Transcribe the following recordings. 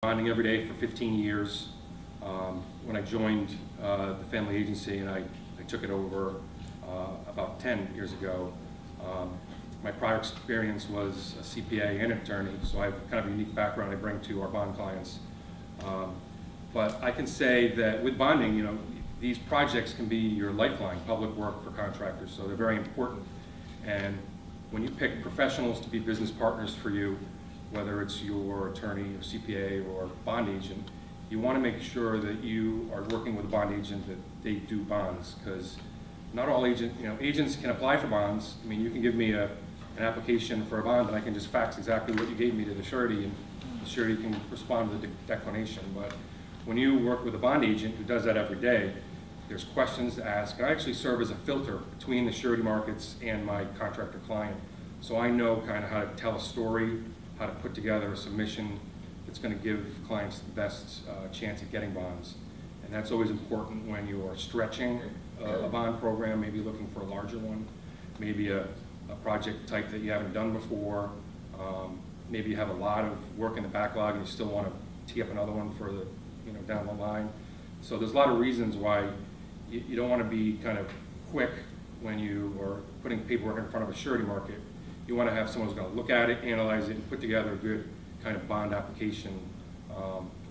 Bonding every day for 15 years. When I joined the family agency and I took it over about 10 years ago, my prior experience was a CPA and an attorney, so I have kind of a unique background I bring to our bond clients. But I can say that with bonding, these projects can be your lifeline, public work for contractors, so they're very important. And when you pick professionals to be business partners for you, whether it's your attorney or CPA or bond agent, you want to make sure that you are working with a bond agent that they do bonds, because not all agents can apply for bonds. I mean, you can give me an application for a bond and I can just fax exactly what you gave me to the surety, and the surety can respond to the declination. But when you work with a bond agent who does that every day, there's questions to ask. I actually serve as a filter between the surety markets and my contractor client. So I know kind of how to tell a story, how to put together a submission that's going to give clients the best chance at getting bonds. And that's always important when you are stretching a bond program, maybe looking for a larger one, maybe a project type that you haven't done before. Maybe you have a lot of work in the backlog and you still want to tee up another one for the down the line. So there's a lot of reasons why you don't want to be kind of quick when you are putting paperwork in front of a surety market. You want to have someone who's going to look at it, analyze it, and put together a good kind of bond application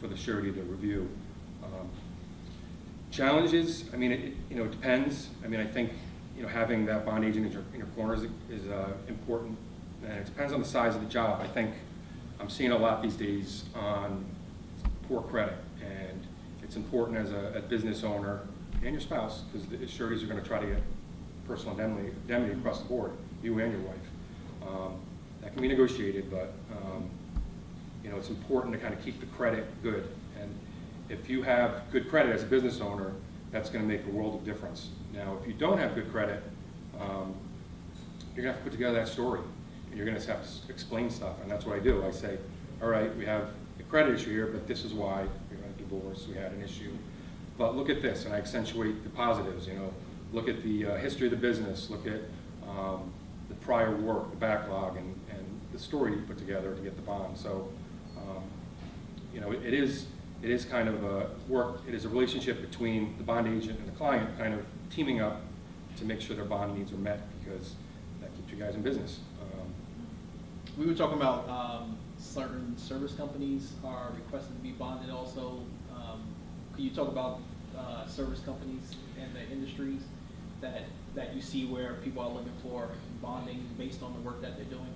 for the surety to review. Challenges, I mean, it depends. I mean, I think having that bond agent in your corner is important, and it depends on the size of the job. I think I'm seeing a lot these days on poor credit, and it's important as a business owner and your spouse, because the sureties are going to try to get personal indemnity across the board, you and your wife. That can be negotiated, but it's important to kind of keep the credit good. And if you have good credit as a business owner, that's going to make a world of difference. Now, if you don't have good credit, you're going to have to put together that story, and you're going to have to explain stuff. And that's what I do. I say, all right, we have a credit issue here, but this is why we had a divorce, we had an issue. But look at this, and I accentuate the positives. Look at the history of the business. Look at the prior work, the backlog, and the story you put together to get the bond. So, it is kind of a work. It is a relationship between the bond agent and the client, kind of teaming up to make sure their bond needs are met, because that keeps you guys in business. We were talking about certain service companies are requested to be bonded also. Could you talk about service companies and the industries that you see where people are looking for bonding based on the work that they're doing?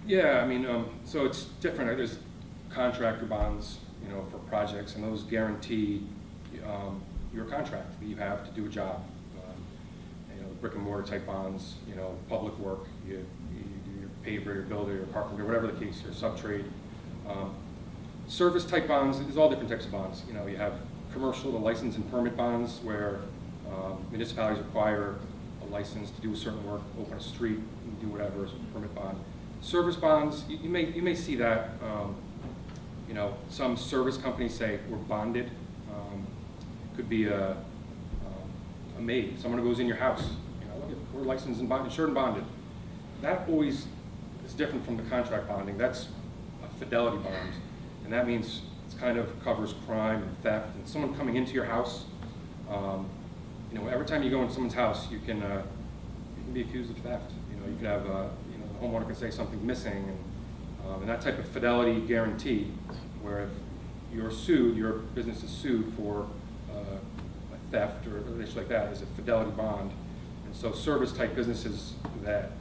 Yeah, I mean, so it's different. There's contractor bonds, for projects, and those guarantee your contract that you have to do a job. Brick and mortar type bonds, public work, you do your paver, your builder, your carpenter, whatever the case, your sub-trade. Service type bonds, there's all different types of bonds. You have commercial, the license and permit bonds, where municipalities require a license to do a certain work, open a street, do whatever, as a permit bond. Service bonds, you may see that. Some service companies say we're bonded. Could be a maid, someone who goes in your house. We're licensed and insured and bonded. That always is different from the contract bonding. That's a fidelity bond, and that means it kind of covers crime and theft and someone coming into your house. Every time you go into someone's house, you can be accused of theft. You could have the homeowner can say something's missing, and that type of fidelity guarantee, where if you're sued, your business is sued for a theft or an issue like that, is a fidelity bond. And so service type businesses that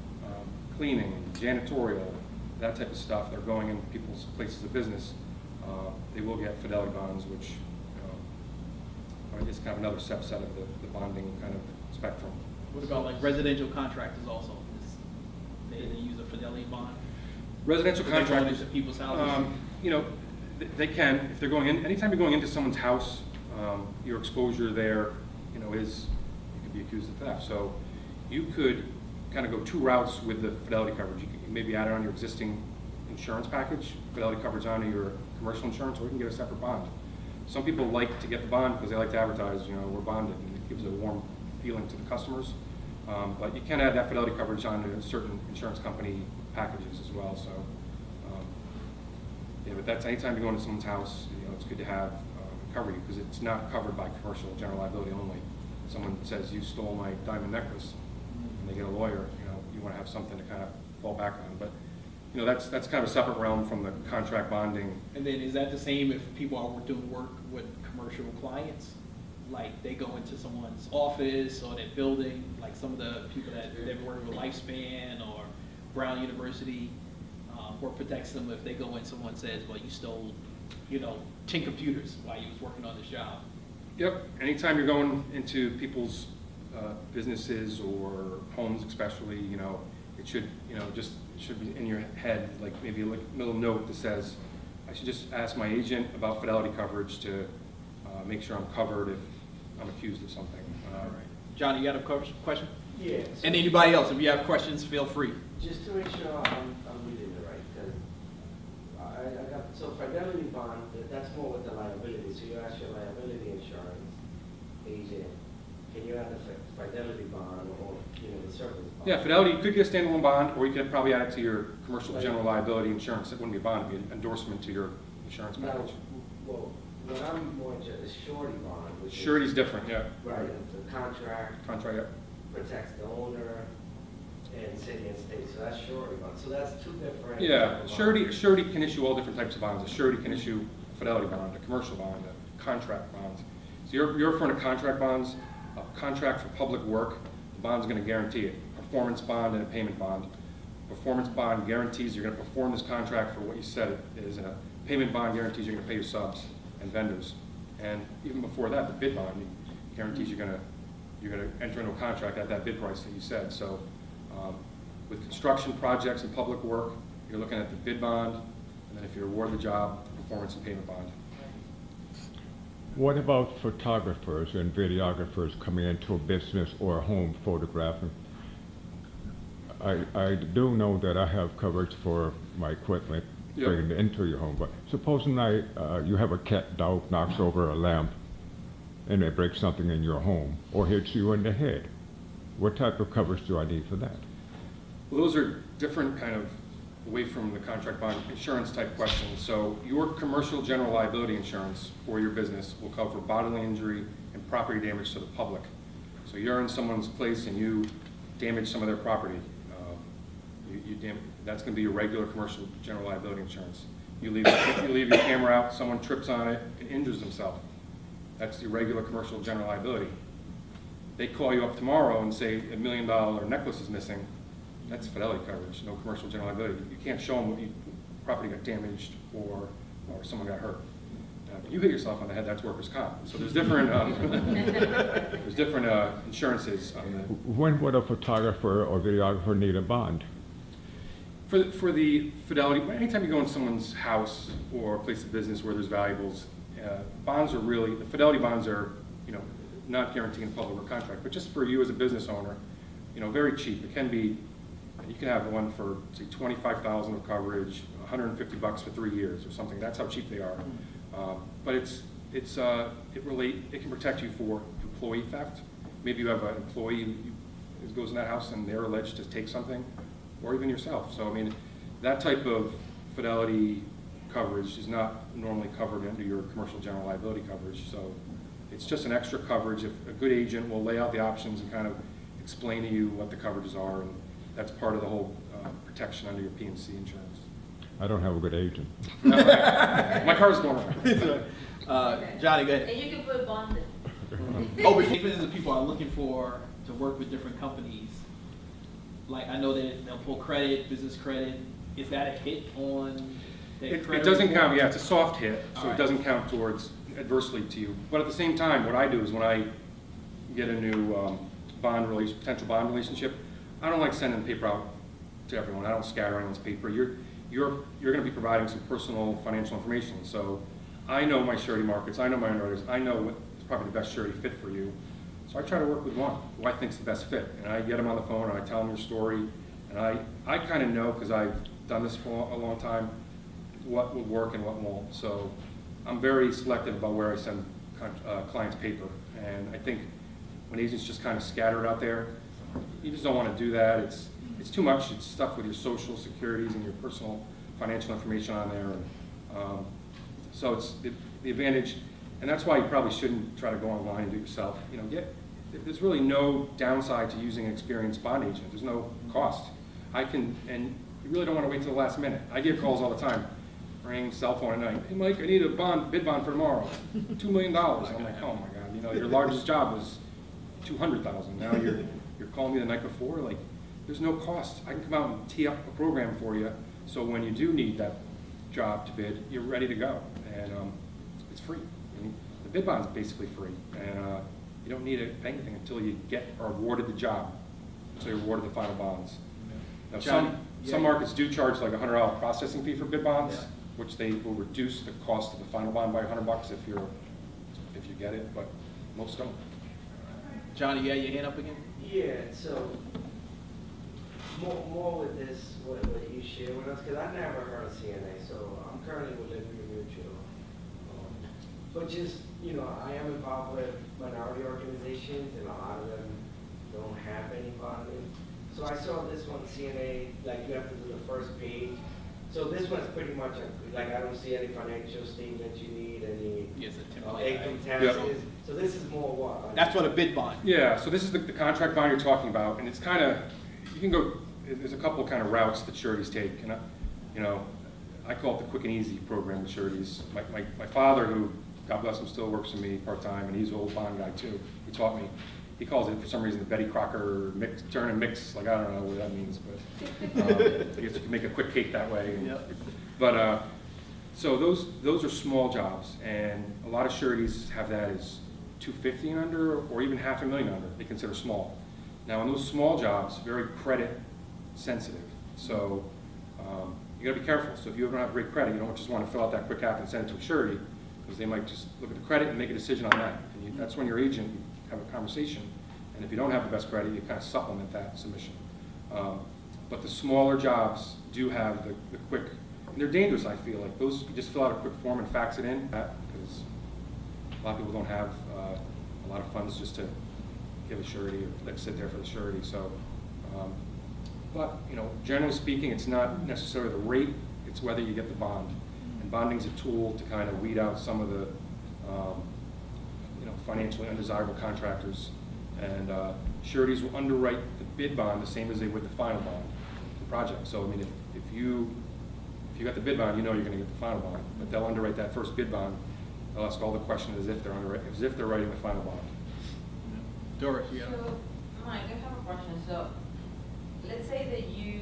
cleaning, janitorial, that type of stuff, they're going in people's places of business, they will get fidelity bonds, which is kind of another subset of the bonding kind of spectrum. What about like residential contractors also? They use a fidelity bond? Residential contractors, into people's houses? They can, if they're going in, anytime you're going into someone's house, your exposure there, is, you could be accused of theft. So you could kind of go two routes with the fidelity coverage. You could maybe add it on your existing insurance package, fidelity coverage onto your commercial insurance, or you can get a separate bond. Some people like to get the bond because they like to advertise, we're bonded, and it gives a warm feeling to the customers. But you can add that fidelity coverage onto certain insurance company packages as well. So Yeah, but that's anytime you go into someone's house, it's good to have cover you, because it's not covered by commercial general liability only. Someone says you stole my diamond necklace, and they get a lawyer, you want to have something to kind of fall back on. But that's kind of a separate realm from the contract bonding. And then is that the same if people are doing work with commercial clients? Like they go into someone's office or their building, like some of the people that they've worked with Lifespan or Brown University, or protects them if they go in, someone says, well, you stole, 10 computers while you was working on this job. Yep, anytime you're going into people's businesses or homes especially, it should, it should be in your head, like maybe a little note that says, I should just ask my agent about fidelity coverage to make sure I'm covered if I'm accused of something. All right. Johnny, you got a question? Yes. And anybody else, if you have questions, feel free. Just to make sure I'm reading it right, because I got, so fidelity bond, that's more with the liability. So you ask your liability insurance agent, can you add the fidelity bond or, the service bond? Yeah, fidelity, you could get a standalone bond, or you could probably add it to your commercial general liability insurance. It wouldn't be a bond, it'd be an endorsement to your insurance package. Well, what I'm more interested is surety bond. Which Surety's different, yeah. Right, it's a contract. Contract, yeah. Protects the owner and city and state, so that's surety bond. So that's two different. Yeah, surety can issue all different types of bonds. A surety can issue a fidelity bond, a commercial bond, a contract bonds. So you're referring to contract bonds, a contract for public work. The bond's going to guarantee it. Performance bond and a payment bond. Performance bond guarantees you're going to perform this contract for what you said it is, and a payment bond guarantees you're going to pay your subs and vendors. And even before that, the bid bond guarantees you're going to enter into a contract at that bid price that you said. So with construction projects and public work, you're looking at the bid bond, and then if you're awarded the job, the performance and payment bond. What about photographers and videographers coming into a business or a home photographing? I do know that I have coverage for my equipment bringing it into your home, but supposing you have a cat dog knocks over a lamp and it breaks something in your home or hits you in the head, what type of coverage do I need for that? Well, those are different kind of away from the contract bond insurance type questions. So your commercial general liability insurance for your business will cover bodily injury and property damage to the public. So you're in someone's place and you damage some of their property. That's going to be your regular commercial general liability insurance. You leave your camera out, someone trips on it and injures themselves. That's the regular commercial general liability. They call you up tomorrow and say $1 million necklace is missing. That's fidelity coverage, no commercial general liability. You can't show them what property got damaged or someone got hurt. If you hit yourself on the head, that's workers' comp. So there's different insurances on the. When would a photographer or videographer need a bond? For the fidelity, anytime you go in someone's house or a place of business where there's valuables, bonds are really, the fidelity bonds are, not guaranteeing a public work contract, but just for you as a business owner, very cheap. It can be, you can have one for say $25,000 of coverage, $150 for 3 years or something. That's how cheap they are. But it can protect you for employee theft. Maybe you have an employee who goes in that house and they're alleged to take something, or even yourself. So I mean, that type of fidelity coverage is not normally covered under your commercial general liability coverage. So it's just an extra coverage. If a good agent will lay out the options and kind of explain to you what the coverages are, and that's part of the whole protection under your P&C insurance. I don't have a good agent. My car's going around. Johnny, go ahead. And you can put bonded. Oh, before business people are looking to work with different companies, like I know that they'll pull credit, business credit. Is that a hit on their credit? It doesn't report? count, yeah, it's a soft hit, so All right. it doesn't count towards adversely to you. But at the same time, what I do is when I get a new potential bond relationship, I don't like sending paper out to everyone. I don't scatter anyone's paper. You're going to be providing some personal financial information. So I know my surety markets, I know my underwriters, I know what is probably the best surety fit for you. So I try to work with one who I think is the best fit. And I get them on the phone and I tell them your story. And I kind of know, because I've done this for a long time, what will work and what won't. So I'm very selective about where I send clients paper. And I think when agents just kind of scatter it out there, you just don't want to do that. It's too much. It's stuff with your social securities and your personal financial information on there. And So it's the advantage, and that's why you probably shouldn't try to go online and do it yourself. You know, there's really no downside to using an experienced bond agent. There's no cost. And you really don't want to wait till the last minute. I get calls all the time, ring cell phone at night. Hey Mike, I need a bid bond for tomorrow, $2 million. I'm like, oh my God, you know, your largest job was $200,000. Now you're calling me the night before. Like, there's no cost. I can come out and tee up a program for you, so when you do need that job to bid, you're ready to go, and it's free. I mean, the bid bond is basically free, and you don't need to pay anything until you are awarded the job, until you're awarded the final bonds. Now, some markets do charge like a $100 processing fee for bid bonds, which they will reduce the cost of the final bond by $100 if you get it, but most don't. Johnny, you got your hand up again? Yeah, so more with this, what you share with us, because I never heard of CNA, so I'm currently with Liberty Mutual. But just, you know, I am involved with minority organizations, and a lot of them don't have any bonding. So I saw this one, CNA, like you have to do the first page. So this one's pretty much, like I don't see any financial statement you need, any income taxes. So this is more what? That's what a bid bond. Yeah, so this is the contract bond you're talking about, and it's kind of, you can go, there's a couple of kind of routes that sureties take, and I call it the quick and easy program with sureties. My father, who, God bless him, still works for me part-time, and he's an old bond guy too, he taught me. He calls it, for some reason, the Betty Crocker turn and mix. Like, I don't know what that means, but I guess you can make a quick cake that way. Yep. But so those are small jobs, and a lot of sureties have that as $250,000 and under, or even $500,000 under. They consider small. Now, in those small jobs, very credit sensitive. So you got to be careful. So if you don't have great credit, you don't just want to fill out that quick app and send it to a surety, because they might just look at the credit and make a decision on that. And that's when your agent have a conversation, and if you don't have the best credit, you kind of supplement that submission. But the smaller jobs do have the quick, and they're dangerous, I feel like. Those, you just fill out a quick form and fax it in, because a lot of people don't have a lot of funds just to give a surety or let it sit there for the surety. So, but generally speaking, it's not necessarily the rate, it's whether you get the bond. And bonding's a tool to kind of weed out some of the financially undesirable contractors, and sureties will underwrite the bid bond the same as they would the final bond for the project. So I mean, if you got the bid bond, you know you're going to get the final bond, but they'll underwrite that first bid bond. They'll ask all the questions as if they're writing the final bond. Doris, yeah. So, Mike, I have a question. So, let's say that you,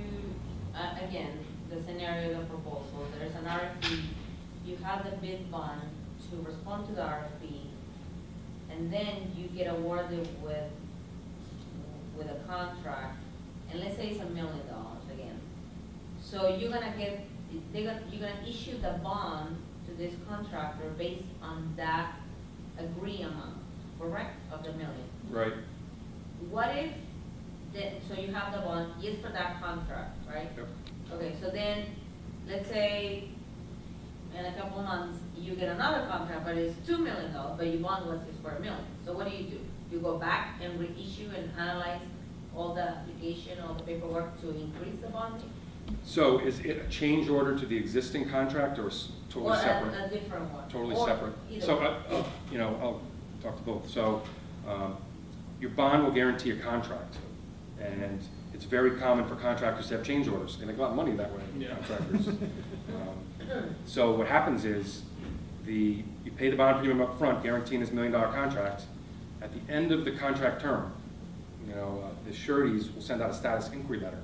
again, the scenario, the proposal, there's an RFP, you have the bid bond to respond to the RFP, and then you get awarded with a contract, and let's say it's $1 million again. So you're gonna issue the bond to this contractor based on that agree amount, correct, of the $1 million. Right. What if so you have the bond just for that contract, right? Yep. Okay, so then let's say in a couple of months, you get another contract, but it's $2 million, but your bond was just for $1 million. So what do? You go back and reissue and analyze all the application, all the paperwork to increase the bond? So is it a change order to the existing contract, or totally separate? A different one. Totally Or separate. either So, one. I'll talk to both. So, your bond will guarantee a contract, and it's very common for contractors to have change orders. They make a lot of money that way, contractors. So what happens is, you pay the bond premium up front, guaranteeing this $1 million contract. At the end of the contract term, the sureties will send out a status inquiry letter.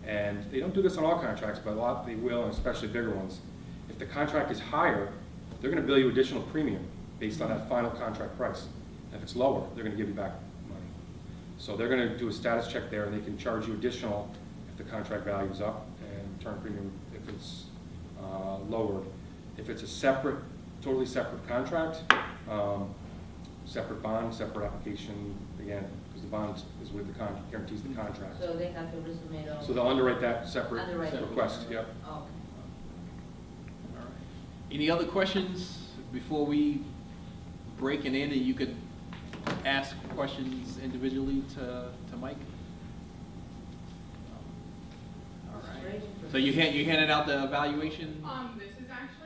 And they don't do this on all contracts, but a lot they will, and especially bigger ones. If the contract is higher, they're going to bill you additional premium based on that final contract price. And if it's lower, they're going to give you back money. So they're going to do a status check there, and they can charge you additional if the contract value is up, and return premium if it's lowered. If it's a totally separate contract, separate bond, separate application, again, because the bond is with the guarantees the contract. So they have to resubmit all. So they'll underwrite that separate Underwrite it. request, yep. Oh, okay. All right. Any other questions before we break? And Andy, you could ask questions individually to Mike. All right. So you handed out the evaluation? This is actually